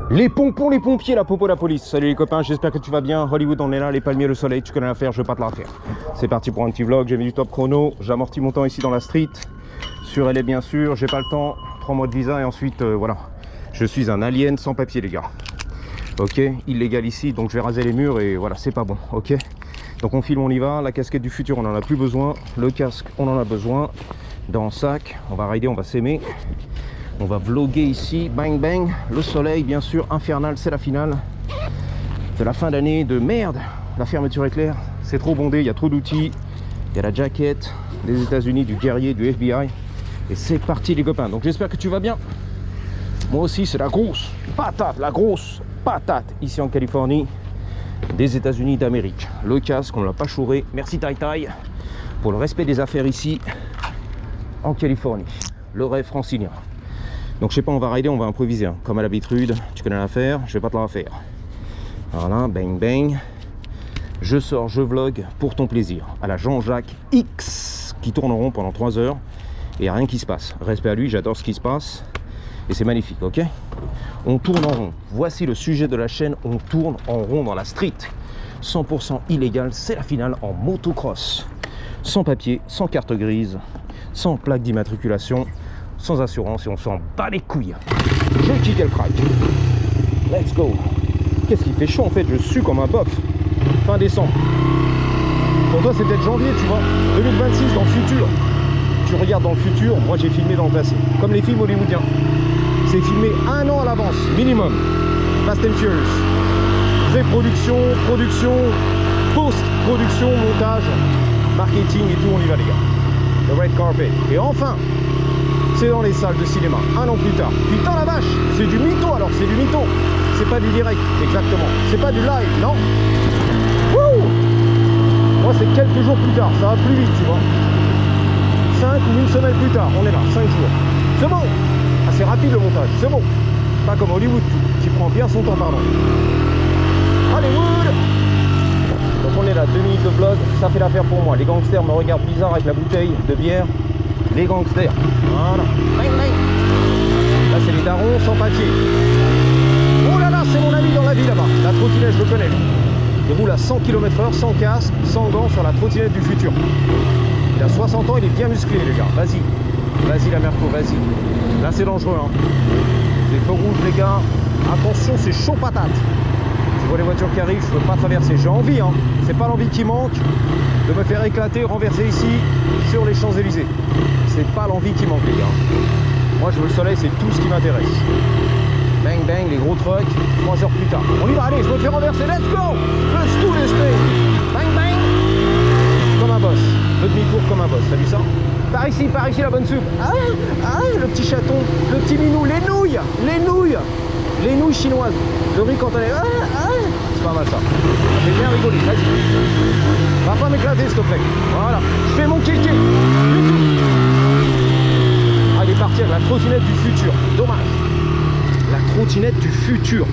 Les pompons, les pompiers, la popo, la police. Salut les copains, j'espère que tu vas bien. Hollywood, on est là, les palmiers, le soleil, tu connais l'affaire, je vais pas te la refaire. C'est parti pour un petit vlog, j'ai mis du top chrono, j'amortis mon temps ici dans la street. Sur LA bien sûr, j'ai pas le temps, 3 mois de visa et ensuite voilà. Je suis un alien sans papier les gars. Ok, illégal ici, donc je vais raser les murs et voilà, c'est pas bon, ok. Donc on filme, on y va, la casquette du futur on en a plus besoin, le casque on en a besoin. Dans le sac, on va rider, on va s'aimer. On va vlogger ici, bang bang, le soleil bien sûr, infernal, c'est la finale de la fin d'année de merde. La fermeture éclair, c'est trop bondé, il y a trop d'outils, il y a la jaquette des États-Unis, du guerrier, du FBI. Et c'est parti les copains, donc j'espère que tu vas bien. Moi aussi c'est la grosse patate ici en Californie, des États-Unis d'Amérique. Le casque, on ne l'a pas chouré, merci Tai Tai pour le respect des affaires ici en Californie. Le rêve francilien. Donc je sais pas, on va rider, on va improviser, hein. Comme à l'habitude, tu connais l'affaire, je vais pas te la refaire. Voilà, bang bang. Je sors, je vlog pour ton plaisir. À la Jean-Jacques X, qui tourne en rond pendant 3 heures. Et rien qui se passe. Respect à lui, j'adore ce qui se passe. Et c'est magnifique, ok? On tourne en rond. Voici le sujet de la chaîne, on tourne en rond dans la street. 100% illégal, c'est la finale en motocross. Sans papier, sans carte grise, sans plaque d'immatriculation. Sans assurance et on s'en bat les couilles. Je kick le crack. Let's go. Qu'est-ce qu'il fait chaud en fait, je sue comme un bof. Fin décembre. Pour toi c'est peut-être janvier, tu vois. 2026 dans le futur. Tu regardes dans le futur, moi j'ai filmé dans le passé. Comme les films hollywoodiens. C'est filmé 1 an à l'avance, minimum. Fast and Furious. Pré-production, production, post-production, montage, marketing et tout, on y va les gars. Le red carpet. Et enfin, c'est dans les salles de cinéma, 1 an plus tard. Putain la vache, c'est du mytho alors, c'est du mytho. C'est pas du direct, exactement. C'est pas du live, non. Wouh. Moi c'est quelques jours plus tard, ça va plus vite, tu vois. 5 ou 1 semaine plus tard, on est là, 5 jours. C'est bon. Assez rapide le montage, c'est bon. Pas comme Hollywood, qui prend bien son temps, pardon. Hollywood. Donc on est là, 2 minutes de vlog, ça fait l'affaire pour moi. Les gangsters me regardent bizarre avec la bouteille de bière. Les gangsters, voilà. Bang, bang. Là c'est les darons sans papier. Oh là là, c'est mon ami dans la vie là-bas. La trottinette, je le connais. Il roule à 100 km/h, sans casque, sans gants sur la trottinette du futur. Il a 60 ans, il est bien musclé les gars. Vas-y, vas-y la Merco, vas-y. Là c'est dangereux hein. Les feux rouges les gars. Attention, c'est chaud patate. Je vois les voitures qui arrivent, je ne peux pas traverser. J'ai envie hein. C'est pas l'envie qui manque de me faire éclater, renverser ici sur les Champs-Élysées. C'est pas l'envie qui manque les gars. Moi je veux le soleil, c'est tout ce qui m'intéresse. Bang bang, les gros trucks, 3 heures plus tard. On y va, allez, je me fais renverser, let's go. Let's do this thing. Bang bang. Comme un boss, le demi-tour comme un boss, t'as vu ça? Par ici la bonne soupe. Ah, le petit chaton, le petit minou, les nouilles chinoises. Le riz quand on est... c'est pas mal ça. J'ai bien rigolé, vas-y. Va pas m'éclater s'il te plaît. Voilà, je fais mon kéké. Ah, il est parti avec la trottinette du futur. Dommage. La trottinette du futur.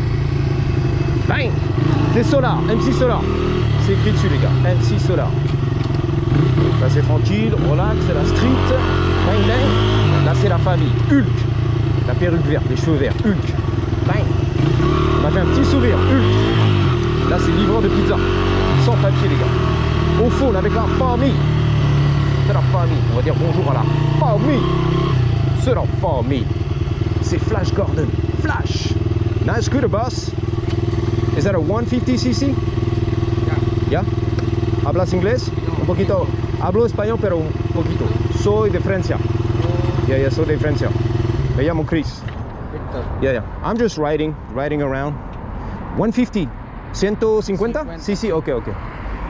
Bang. C'est Solar, MC Solar. C'est écrit dessus les gars, MC Solar. Là c'est tranquille, relax, c'est la street. Bang bang. Là c'est la famille. Hulk. La perruque verte, les cheveux verts. Hulk. Bang. On m'a fait un petit sourire. Hulk. Là c'est livreur de pizza. Sans papier les gars. Au faune avec la famille. C'est la famille. On va dire bonjour à la famille. C'est la famille. C'est Flash Gordon. Flash. Nice scooter boss. Is that a 150cc? Yeah. ¿Hablas inglés? Un poquito. Hablo español pero un poquito. Soy de Francia. Yeah, soy de Francia. Me llamo Chris. Yeah. I'm just riding around. 150. 150? Sí, ok.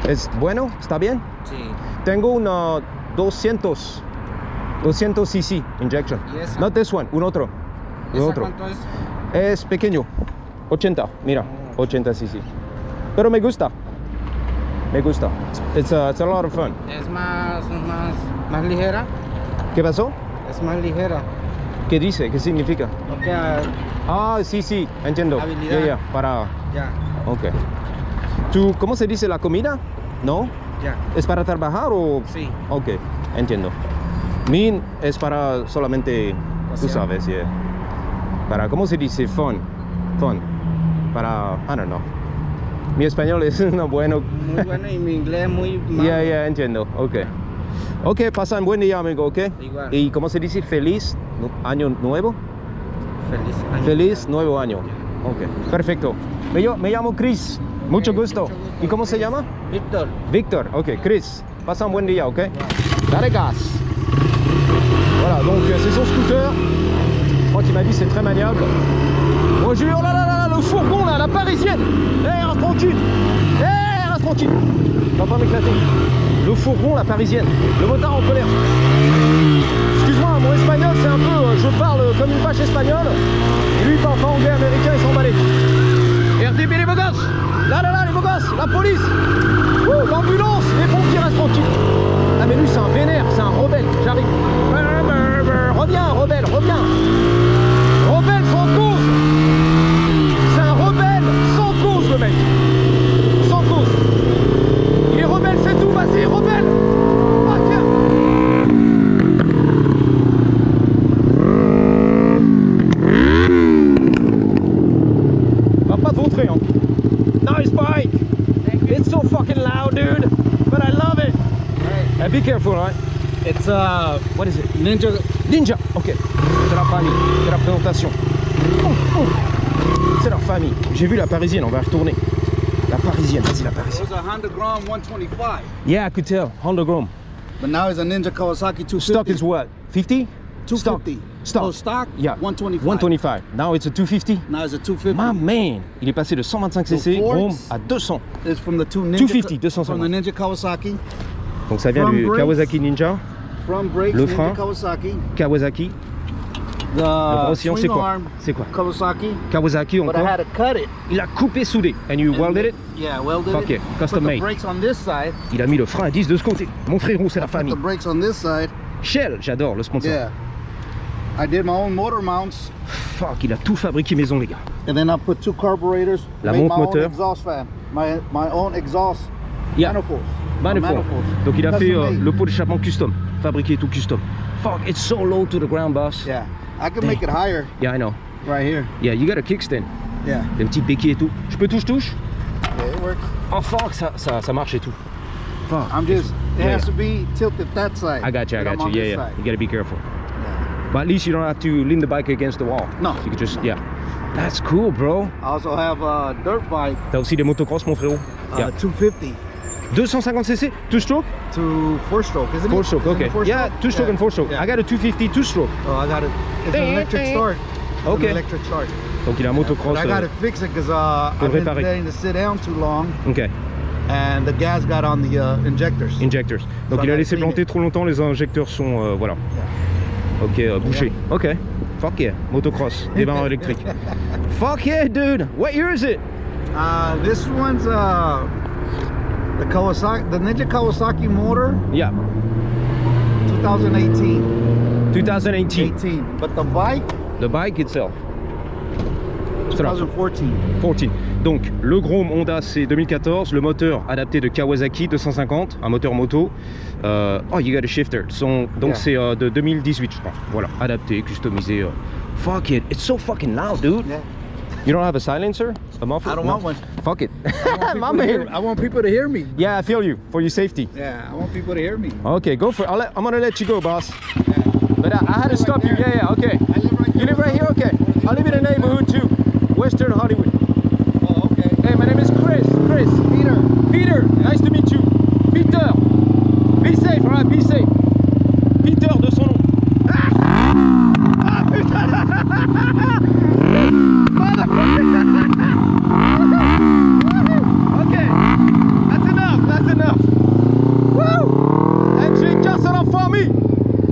¿Es bueno? ¿Está bien? Sí. Tengo una 200 cc injection. Not this one, un otro. ¿Cuánto es? Es pequeño. 80, mira, 80 cc. Pero me gusta. It's a lot of fun. Es más ligera. ¿Qué pasó? Es más ligera. ¿Qué dice? ¿Qué significa? Porque Sí, entiendo. Habilidad. Ya, para... ya. Ok. ¿Tú, cómo se dice la comida? ¿No? Ya. ¿Es para trabajar o...? Sí. Ok, entiendo. Min es para solamente, tú Paseo. sabes, yeah. Para, ¿cómo se dice? Fun. para, I don't know. Mi español es no bueno. Muy bueno y mi inglés muy malo. Ya, entiendo, ok. Ok, pasa un buen día, amigo, ok. Igual. ¿Y cómo se dice feliz año nuevo? Feliz año. Feliz nuevo año. Ok, perfecto. Me llamo Chris, mucho gusto. ¿Y cómo se llama? Víctor. Victor, ok, Chris. Pasa un buen día, ok. Dale gas. Voilà, donc c'est son scooter. Je crois qu'il m'a dit c'est très maniable. Oh, j'ai eu, oh là là là, le fourgon là, la parisienne. Reste tranquille. Reste tranquille. Tu vas pas m'éclater. Le fourgon, la parisienne. Le motard en colère. Excuse-moi, mon espagnol c'est un peu, je parle comme une vache espagnole. Et lui il parle pas anglais américain, il s'en bat les. RDB les beaux gosses. Là, les beaux gosses, la police. L'ambulance, les pompiers restent tranquilles. Ah mais lui c'est un vénère, c'est un rebelle, j'arrive. Reviens, rebelle, reviens. Rebelle sans cause. C'est un rebelle sans cause le mec. Sans cause. Il est rebelle, c'est tout, vas-y, rebelle. Ah, tiens. Va pas te montrer, hein. Nice bike. It's so fucking loud, dude. But I love it. Right. Be careful, right? It's What is it? Ninja. Ninja, ok. C'est la famille, c'est la présentation. C'est leur famille. J'ai vu la parisienne, on va retourner. La parisienne, vas-y la It parisienne. was a Honda Grom 125, Yeah, I could tell. Honda Grom. but now it's a Ninja Kawasaki 250. Stock is what? 50? 250. Stock. Oh, stock? Yeah. 125. 125. Now it's a 250. Now it's a 250. My man, il est passé de 125cc The Fords. Grom à 200. It's from the 250, 250. From the Ninja Kawasaki. Donc ça vient From du brakes. Kawasaki Ninja, From brakes, Le Ninja frein. Kawasaki. Kawasaki. The Le oscillant, c'est swing quoi? arm, C'est quoi? Kawasaki. Kawasaki But I encore. had to cut it. Il a coupé soudé. And you welded it? Yeah, welded Ok, it. custom Put the made. brakes on this side. Il a mis le frein à 10 de ce côté. Mon frérot, c'est la Put famille. the brakes on this side. Shell, j'adore le sponsor. Yeah. I did my own motor mounts. Fuck, il a tout fabriqué maison, les gars. And then I put two carburetors. La made monte my moteur. own exhaust fan. My own exhaust Yeah. manifolds. Manifold. Donc il a Custom fait made. le pot d'échappement custom, fabriqué tout custom. Fuck, it's so low to the ground, boss. Yeah, I can Dang. make it higher Yeah, I know. right here. Yeah, you got a kickstand. Yeah, Des petites béquilles et tout. Je peux touche-touche? yeah, it works. Oh fuck, ça marche et tout. Fuck. I'm just, it Yeah. has to be tilted that side. I got you, but I'm on Yeah, this yeah. side. You gotta be careful. Yeah. But at least you don't have to lean the bike against the wall. No. You can just, yeah. That's cool, bro. I also have a dirt bike, T'as aussi des motocross, mon frérot? Yeah. 250 250cc, two-stroke? to four-stroke, isn't it? Four-stroke, Isn't it okay. four-stroke? Yeah, two-stroke and four-stroke. Yeah. I got a 250 two-stroke. Oh, I got it. It's an electric start. It's Okay. An electric start. Donc il a un motocross. But I got to fix it because Faut I've le been réparer. letting it sit down too long, Ok, and the gas got on the injectors. injectors. Donc So il a I laissé clean planter it. trop longtemps, les injecteurs sont, voilà. Ok, bouché. Ok. Fuck yeah, motocross, débarreur électrique. Fuck yeah, dude. What year is it? This one's the Kawasaki, the Ninja Kawasaki motor, Yeah, 2018. 2018. 18. But the bike, The bike itself. 2014. 14. Donc le Grom Honda c'est 2014, le moteur adapté de Kawasaki 250, un moteur moto. Oh, you got a shifter. Donc Yeah. c'est de 2018 je crois. Voilà, adapté, customisé. Fuck it, it's so fucking loud, dude. Yeah. You don't have a silencer? A muffler? I don't No. want one. Fuck it. I My want, people to hear, man. I want people to hear me. Yeah, I feel you for your safety. Yeah, I want people to hear me. Okay, go for it. I'm gonna let you go, boss. Yeah. But I had to stop you. Yeah, okay. I live right You here. live right here? Okay. I live in the neighborhood too. Western Hollywood. Oh, okay. Hey, my name is Chris. Chris. Peter. Peter. Nice to meet you. Peter. Be safe, alright? Be safe. Peter de son nom. Ah putain. Okay. That's enough. That's enough. Woo! NGK, c'est la famille.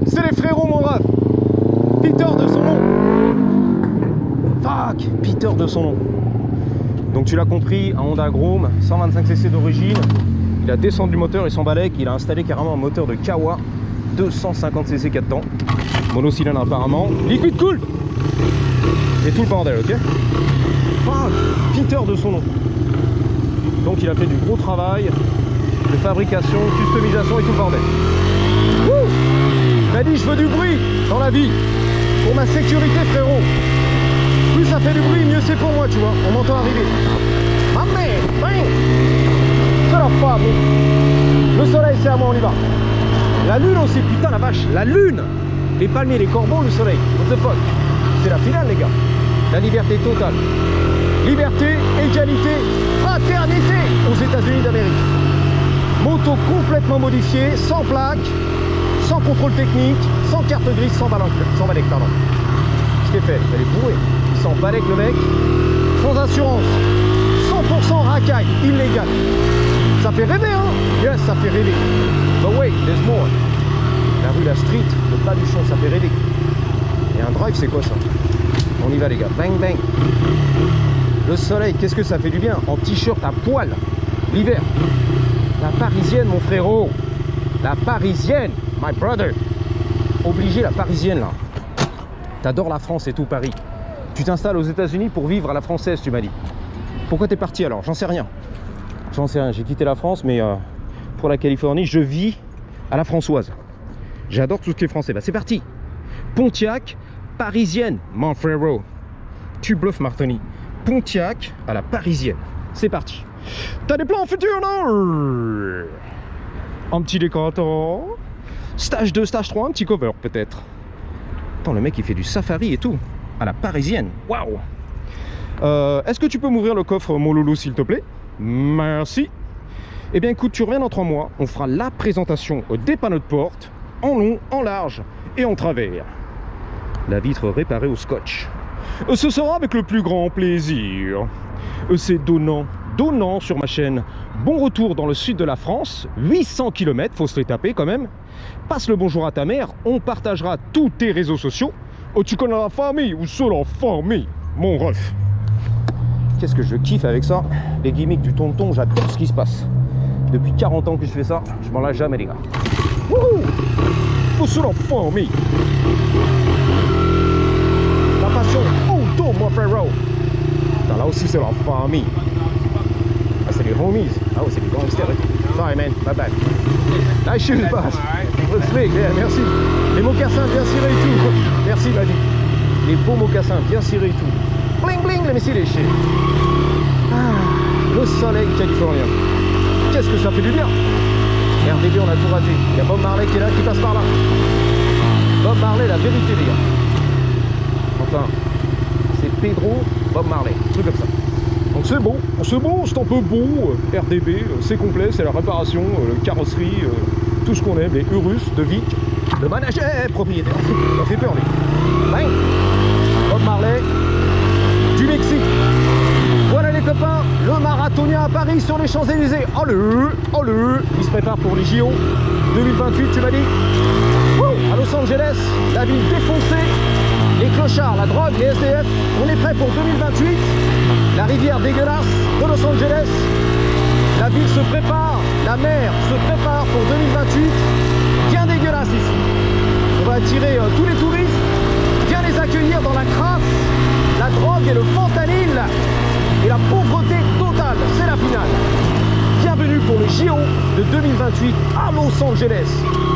C'est les frérots, mon ref. Peter de son nom. Fuck, Peter de son nom. Donc tu l'as compris, un Honda Grom, 125cc d'origine. Il a descendu le moteur et son balai, il a installé carrément un moteur de Kawa, 250cc 4 temps. Monocylindre apparemment. Liquid cool. Et tout le bordel, ok. Fuck, Peter de son nom. Donc il a fait du gros travail de fabrication, customisation et tout le bordel. Wouh! Il m'a dit je veux du bruit dans la vie. Pour ma sécurité, frérot. Plus ça fait du bruit, mieux c'est pour moi, tu vois. On m'entend arriver. Mamé, bang. C'est la femme. Le soleil, c'est à moi, on y va. La lune aussi, putain la vache, la lune. Les palmiers, les corbeaux, le soleil. What the fuck. C'est la finale, les gars. La liberté totale. Liberté, égalité, fraternité aux États-Unis d'Amérique. Moto complètement modifiée, sans plaque, sans contrôle technique, sans carte grise, sans balèque, pardon. Ce qui est fait, elle est bourrée. Il s'en balèque le mec, sans assurance, 100% racaille, illégal. Ça fait rêver, hein? Yes, ça fait rêver. But wait, there's more. La rue, la street, le Baluchon, ça fait rêver. Et un drive, c'est quoi ça? On y va, les gars. Bang, bang. Le soleil, qu'est-ce que ça fait du bien? En t-shirt à poil, l'hiver. La parisienne, mon frérot. La parisienne, my brother. Obligé, la parisienne, là. T'adores la France et tout, Paris. Tu t'installes aux États-Unis pour vivre à la française, tu m'as dit. Pourquoi t'es parti alors? J'en sais rien. J'en sais rien. J'ai quitté la France, mais pour la Californie, je vis à la françoise. J'adore tout ce qui est français. Bah, c'est parti. Pontiac, parisienne, mon frérot. Tu bluffes, Martoni. Pontiac à la parisienne. C'est parti. T'as des plans futurs, non? Un petit décorateur. Stage 2, stage 3, un petit cover peut-être. Attends, le mec il fait du safari et tout. À la parisienne. Waouh. Est-ce que tu peux m'ouvrir le coffre, mon loulou, s'il te plaît? Merci. Eh bien écoute, tu reviens dans 3 mois. On fera la présentation des panneaux de porte. En long, en large et en travers. La vitre réparée au scotch. Ce sera avec le plus grand plaisir. C'est donnant sur ma chaîne. Bon retour dans le sud de la France. 800 km, faut se les taper quand même. Passe le bonjour à ta mère. On partagera tous tes réseaux sociaux. Oh, tu connais la famille ou seul en famille, mon ref. Qu'est-ce que je kiffe avec ça? Les gimmicks du tonton, j'adore ce qui se passe. Depuis 40 ans que je fais ça, je m'en lâche jamais, les gars. Wouhou! Ou seul en famille. La passion, oh, ton, mon frérot. Là aussi, c'est la famille. Ah, c'est les homies. Ah, ouais, c'est les gangsters. Sorry, man, my bad. Nice shoes, boss. Slick, yeah, merci. Les mocassins bien cirés et tout. Merci, ma vie. Les beaux mocassins bien cirés et tout. Bling, bling, let me see les shit. Ah, le soleil californien. Qu'est-ce que ça fait du bien. RDB, on a tout raté. Il y a Bob Marley qui est là, qui passe par là. Bob Marley, la vérité, les gars. Enfin, c'est Pedro Bob Marley, un truc comme ça. Donc c'est bon, c'est un peu beau. RDB, c'est complet, c'est la réparation, carrosserie, tout ce qu'on aime, les Urus de Vic, le manager propriétaire. Ça fait peur, lui. Bang. Bob Marley, du Mexique. Voilà les copains, le marathonien à Paris sur les Champs-Élysées. Il se prépare pour les JO 2028, tu m'as dit. À Los Angeles, la ville défoncée, les clochards, la drogue, les SDF. On est prêt pour 2028. La rivière dégueulasse de Los Angeles. La ville se prépare, la mer se prépare pour 2028. Bien dégueulasse ici. On va attirer tous les touristes, bien les accueillir dans la crasse, la drogue et le fentanyl et la pauvreté totale. C'est la finale. Bienvenue pour le JO de 2028 à Los Angeles.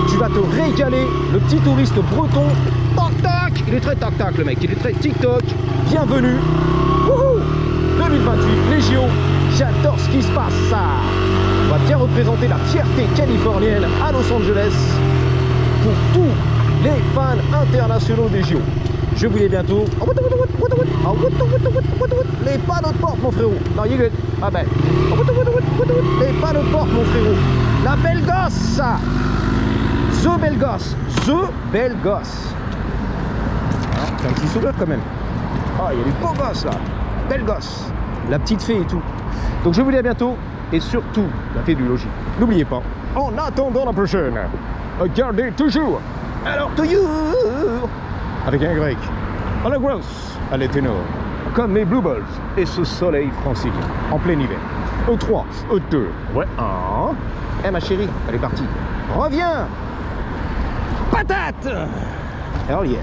Tu vas te régaler, le petit touriste breton. Tac tac, il est très tac tac le mec, il est très TikTok. Bienvenue. Wouhou, 2028, les JO. J'adore ce qui se passe, ça. On va bien représenter la fierté californienne à Los Angeles pour tous les fans internationaux des JO. Je vous dis bientôt. Les panneaux de porte, mon frérot. Non, you good. Ah ben. Les panneaux de porte, mon frérot. La belle gosse, ça. The belle gosse. The belle gosse. Ah, c'est un petit sourire quand même. Ah, il y a des beaux gosses là. Belle gosse. La petite fée et tout. Donc je vous dis à bientôt. Et surtout, la fée du logis. N'oubliez pas, en attendant la prochaine, gardez toujours alors toujours avec un grec à la grosse, à l'éténor, comme mes Blue Balls et ce soleil francilien en plein hiver. Au 3, au 2, ouais, 1. Eh ma chérie, elle est partie. Reviens. Patate. Hell yeah.